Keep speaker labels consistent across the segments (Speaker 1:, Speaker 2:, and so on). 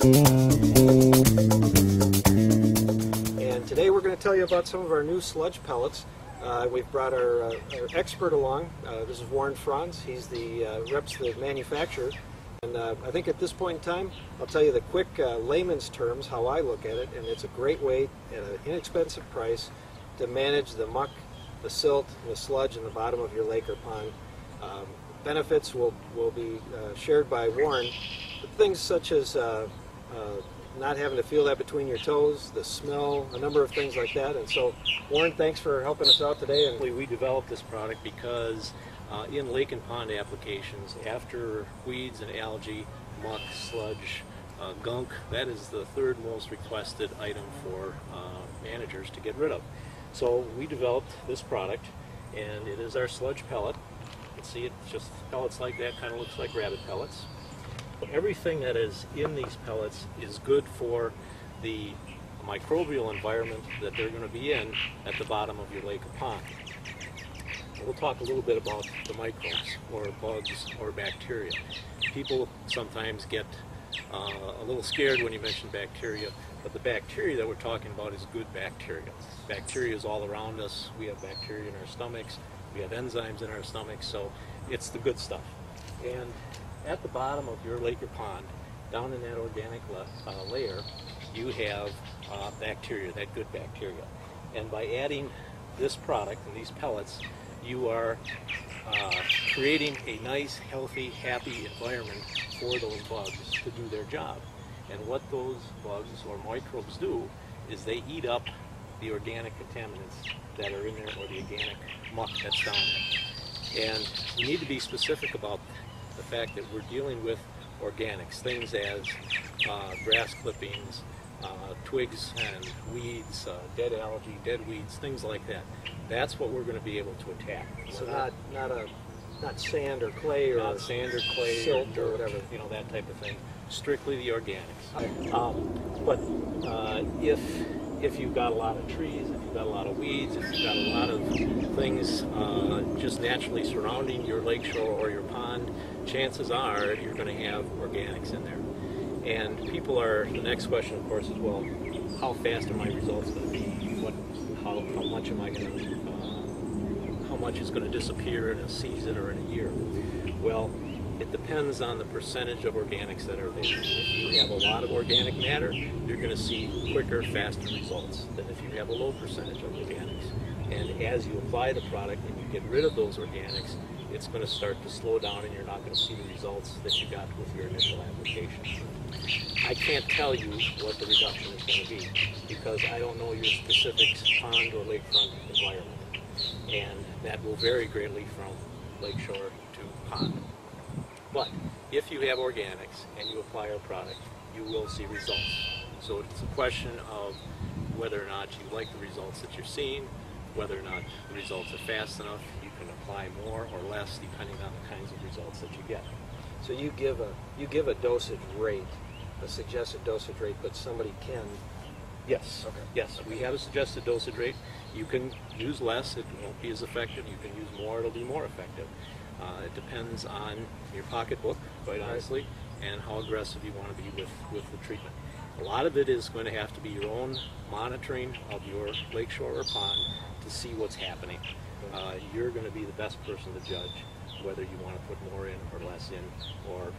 Speaker 1: And today we're going to tell you about some of our new sludge pellets. We've brought our expert along. This is Warren Franz. He's the reps the manufacturer. And I think at this point in time, I'll tell you the quick layman's terms, how I look at it, and it's a great way at an inexpensive price to manage the muck, the silt, and the sludge in the bottom of your lake or pond. Benefits will be shared by Warren. Things such as not having to feel that between your toes, the smell, a number of things like that. And so, Warren, thanks for helping us out today. And
Speaker 2: we developed this product because in lake and pond applications, after weeds and algae, muck, sludge, gunk, that is the third most requested item for managers to get rid of. So we developed this product, and it is our sludge pellet. You can see it just pellets like that, kind of looks like rabbit pellets. Everything that is in these pellets is good for the microbial environment that they're going to be in at the bottom of your lake or pond. We'll talk a little bit about the microbes or bugs or bacteria. People sometimes get a little scared when you mention bacteria, but the bacteria that we're talking about is good bacteria. Bacteria is all around us. We have bacteria in our stomachs. We have enzymes in our stomachs, so it's the good stuff. And at the bottom of your lake or pond, down in that organic layer, you have bacteria, that good bacteria. And by adding this product and these pellets, you are creating a nice, healthy, happy environment for those bugs to do their job. And what those bugs or microbes do is they eat up the organic contaminants that are in there, or the organic muck that's down there. And we need to be specific about the fact that we're dealing with organics, things as grass clippings, twigs and weeds, dead algae, dead weeds, things like that. That's what we're going to be able to attack.
Speaker 1: So not sand or clay or
Speaker 2: not sand or clay,
Speaker 1: silt or whatever,
Speaker 2: you know, that type of thing. Strictly the organics. But if you've got a lot of trees, if you've got a lot of weeds, if you've got a lot of things just naturally surrounding your lakeshore or your pond, chances are you're going to have organics in there. And the next question, of course, is, well, how fast are my results going to be? How much am I going to, how much is going to disappear in a season or in a year? Well, it depends on the percentage of organics that are there. If you have a lot of organic matter, you're going to see quicker, faster results than if you have a low percentage of organics. And as you apply the product and you get rid of those organics, it's going to start to slow down and you're not going to see the results that you got with your initial application. I can't tell you what the reduction is going to be because I don't know your specific pond or lakefront environment. And that will vary greatly from lakeshore to pond. But if you have organics and you apply our product, you will see results. So it's a question of whether or not you like the results that you're seeing, whether or not the results are fast enough. You can apply more or less depending on the kinds of results that you get.
Speaker 1: So you give a dosage rate, a suggested dosage rate, but somebody can.
Speaker 2: Yes.
Speaker 1: Okay.
Speaker 2: Yes, we have a suggested dosage rate. You can use less, it won't be as effective. You can use more, it'll be more effective. It depends on your pocketbook, quite honestly, and how aggressive you want to be with the treatment. A lot of it is going to have to be your own monitoring of your lakeshore or pond to see what's happening. You're going to be the best person to judge whether you want to put more in or less in, or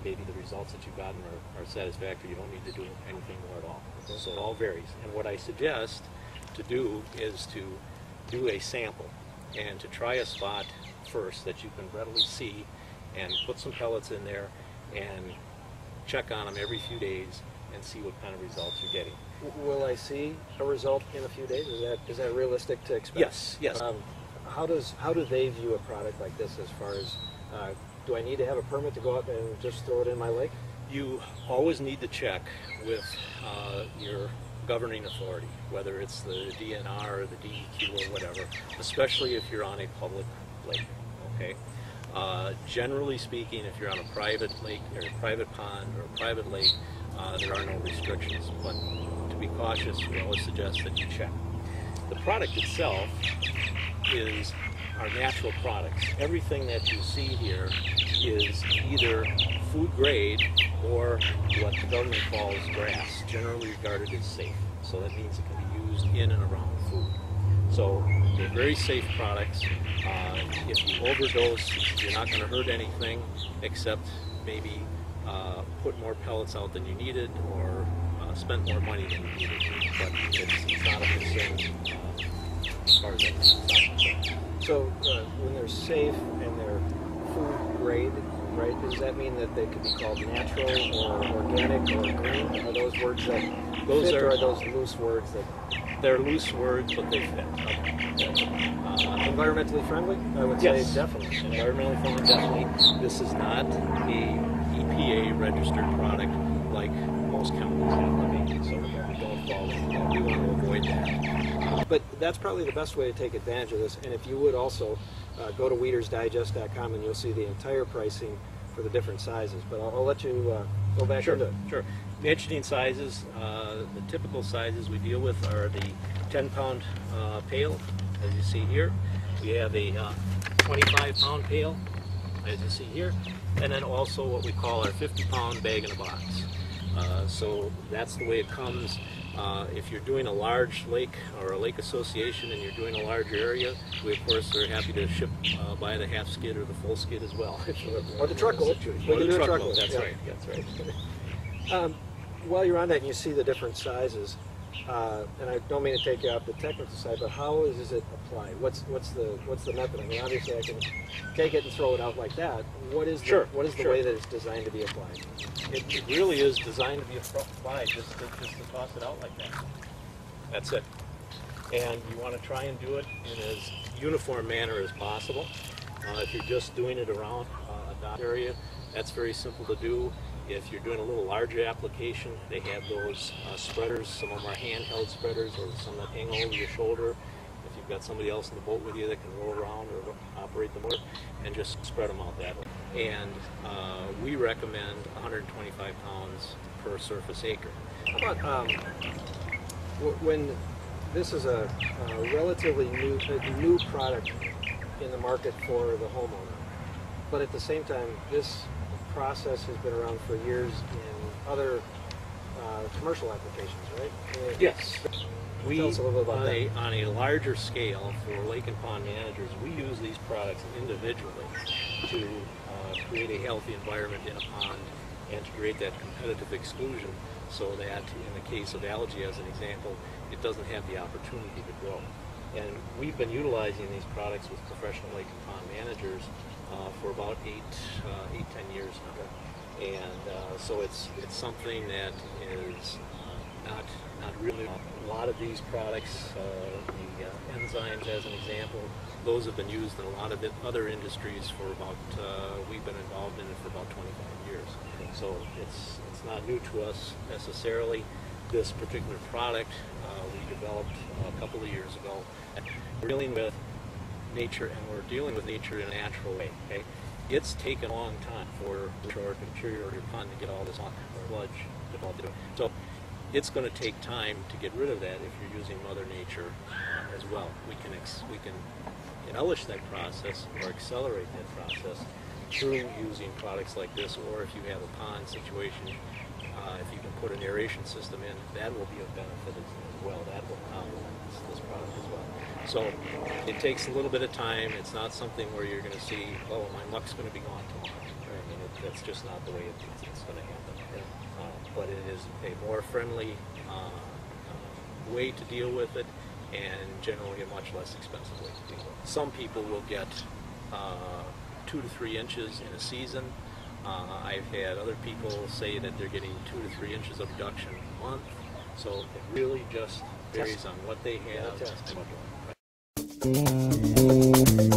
Speaker 2: maybe the results that you've gotten are satisfactory. You don't need to do anything more at all. So it all varies. And what I suggest to do is to do a sample and to try a spot first that you can readily see and put some pellets in there and check on them every few days and see what kind of results you're getting.
Speaker 1: Will I see a result in a few days? Is that realistic to expect?
Speaker 2: Yes, yes.
Speaker 1: How do they view a product like this as far as, do I need to have a permit to go out and just throw it in my lake?
Speaker 2: You always need to check with your governing authority, whether it's the DNR or the DEQ or whatever, especially if you're on a public lake, okay? Generally speaking, if you're on a private lake or a private pond or a private lake, there are no restrictions, but to be cautious, we always suggest that you check. The product itself is our natural products. Everything that you see here is either food grade or what the government calls grass, generally regarded as safe. So that means it can be used in and around food. So they're very safe products. If you overdose, you're not going to hurt anything except maybe put more pellets out than you needed or spent more money than you needed. But it's not a concern as far as that's concerned.
Speaker 1: So when they're safe and they're food grade, right, does that mean that they could be called natural or organic or green? Are those words that fit, or are those loose words that...
Speaker 2: They're loose words, but they fit.
Speaker 1: Environmentally friendly? I would
Speaker 2: Yes,
Speaker 1: say definitely.
Speaker 2: Environmentally friendly, definitely. This is not a EPA registered product like most chemicals have to be, so we don't fall into that. We want to avoid that.
Speaker 1: But that's probably the best way to take advantage of this. And if you would also go to weedersdigest.com and you'll see the entire pricing for the different sizes. But I'll let you go back into it.
Speaker 2: Sure. The interesting sizes, the typical sizes we deal with are the 10-pound pail, as you see here. We have a 25-pound pail, as you see here, and then also what we call our 50-pound bag in a box. So that's the way it comes. If you're doing a large lake or a lake association and you're doing a large area, we of course are happy to ship by the half skid or the full skid as well.
Speaker 1: Or the truckload.
Speaker 2: Or the truckload, that's right.
Speaker 1: While you're on that and you see the different sizes, and I don't mean to take you off the technical side, but how is it applied? What's the method? I mean, obviously I can take it and throw it out like that. What is the way that it's designed to be applied?
Speaker 2: It really is designed to be applied just to toss it out like that. That's it. And you want to try and do it in as uniform manner as possible. If you're just doing it around a dot area, that's very simple to do. If you're doing a little larger application, they have those spreaders. Some of them are handheld spreaders, or some that hang over your shoulder. If you've got somebody else in the boat with you that can roll around or operate the motor, and just spread them out that way. And we recommend 125 pounds per surface acre.
Speaker 1: How about when this is a relatively new product in the market for the homeowner, but at the same time, this process has been around for years in other commercial applications, right?
Speaker 2: Yes.
Speaker 1: Tell us a little bit about that.
Speaker 2: On a larger scale, for lake and pond managers, we use these products individually to create a healthy environment in a pond and to create that competitive exclusion so that in the case of algae, as an example, it doesn't have the opportunity to grow. And we've been utilizing these products with professional lake and pond managers for about 10 years now. And so it's something that is not really. A lot of these products, the enzymes as an example, those have been used in a lot of other industries for about, we've been involved in it for about 25 years. So it's not new to us necessarily. This particular product we developed a couple of years ago. We're dealing with nature, and we're dealing with nature in a natural way. Okay? It's taken a long time for the interior of your pond to get all this sludge developed. So it's going to take time to get rid of that if you're using Mother Nature as well. We can embellish that process or accelerate that process through using products like this, or if you have a pond situation, if you can put an aeration system in, that will be of benefit as well. That will complement this product as well. So it takes a little bit of time. It's not something where you're going to see, oh, my muck's going to be gone tomorrow. I mean, that's just not the way it's going to happen. But it is a more friendly way to deal with it, and generally a much less expensive way to deal with it. Some people will get 2 to 3 inches in a season. I've had other people say that they're getting 2 to 3 inches of reduction a month. So it really just varies on what they have and what they want.